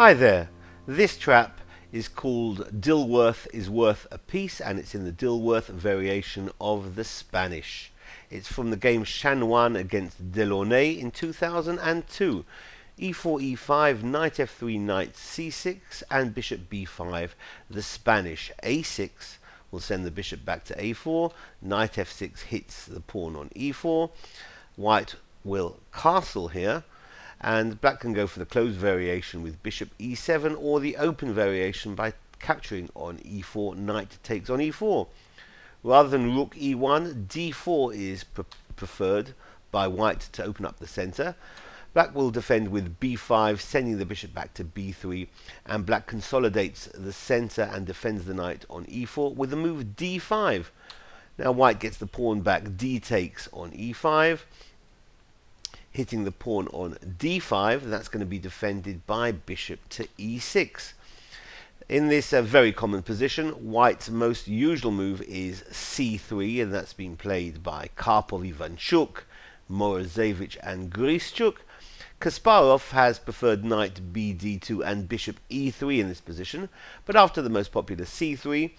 Hi there, this trap is called Dilworth is worth a piece, and it's in the Dilworth variation of the Spanish. It's from the game Chanoine against Delaunay in 2002. e4, e5, knight f3, knight c6, and bishop b5. The Spanish a6 will send the bishop back to a4, knight f6 hits the pawn on e4, white will castle here, and black can go for the closed variation with bishop e7, or the open variation by capturing on e4, knight takes on e4. Rather than rook e1, d4 is preferred by white to open up the center. Black will defend with b5, sending the bishop back to b3, and black consolidates the center and defends the knight on e4 with the move d5. Now white gets the pawn back, d takes on e5, hitting the pawn on d5. That's going to be defended by bishop to e6. In this very common position, white's most usual move is c3, and that's been played by Karpov, Ivanchuk, Morozevich, and Grischuk. Kasparov has preferred knight bd2 and bishop e3 in this position, but after the most popular c3,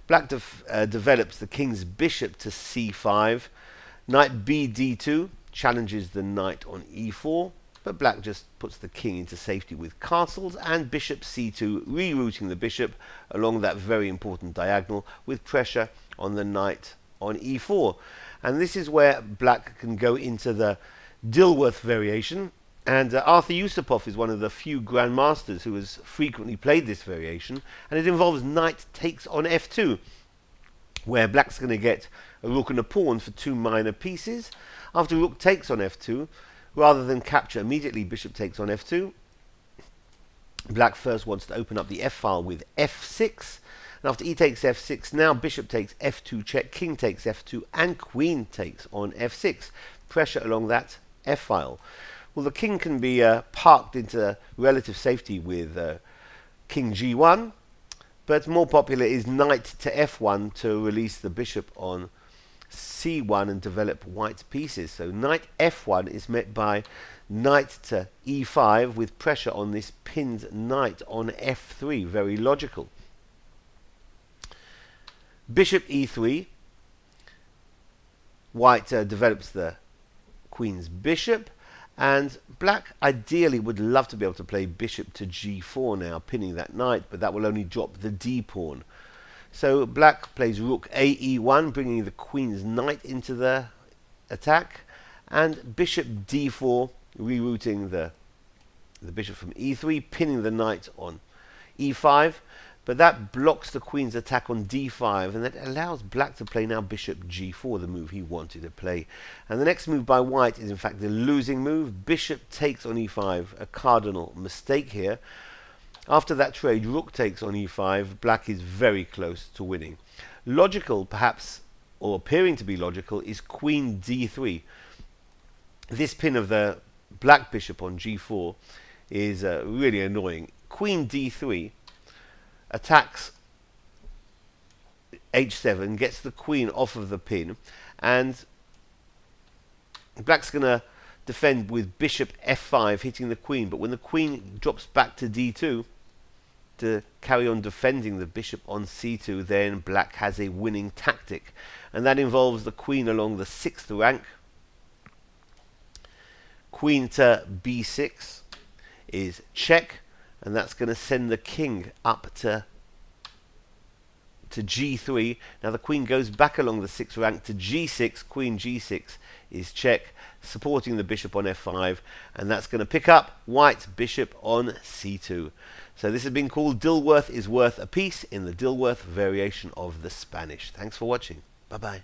black develops the king's bishop to c5. Knight bd2 challenges the knight on e4, but black just puts the king into safety with castles, and bishop c2, rerouting the bishop along that very important diagonal with pressure on the knight on e4. And this is where black can go into the Dilworth variation, and Arthur Yusupov is one of the few grandmasters who has frequently played this variation, and it involves knight takes on f2, where black's going to get a rook and a pawn for two minor pieces. After rook takes on f2, rather than capture immediately bishop takes on f2, black first wants to open up the f-file with f6, and after e takes f6, now bishop takes f2 check, king takes f2, and queen takes on f6. Pressure along that f-file. Well, the king can be parked into relative safety with king g1, but more popular is knight to f1 to release the bishop on c1 and develop white's pieces. So knight f1 is met by knight to e5 with pressure on this pinned knight on f3. Very logical. Bishop e3. White develops the queen's bishop, and black ideally would love to be able to play bishop to g4 now, pinning that knight, but that will only drop the d pawn. So black plays rook a e1, bringing the queen's knight into the attack, and bishop d4, rerouting the bishop from e3, pinning the knight on e5, but that blocks the queen's attack on d5, and that allows black to play now bishop g4, the move he wanted to play. And the next move by white is in fact the losing move. Bishop takes on e5, a cardinal mistake here. After that trade, rook takes on e5, black is very close to winning. Logical, perhaps, or appearing to be logical, is queen d3. This pin of the black bishop on g4 is really annoying. Queen d3 attacks h7, gets the queen off of the pin, and black's going to defend with bishop f5, hitting the queen, but when the queen drops back to d2 to carry on defending the bishop on c2, then black has a winning tactic, and that involves the queen along the 6th rank. Queen to b6 is check, and that's going to send the king up to g3. Now the queen goes back along the 6th rank to g6. Queen g6 is check, supporting the bishop on f5, and that's going to pick up white's bishop on c2. So this has been called Dilworth is worth a piece in the Dilworth variation of the Spanish. Thanks for watching. Bye bye.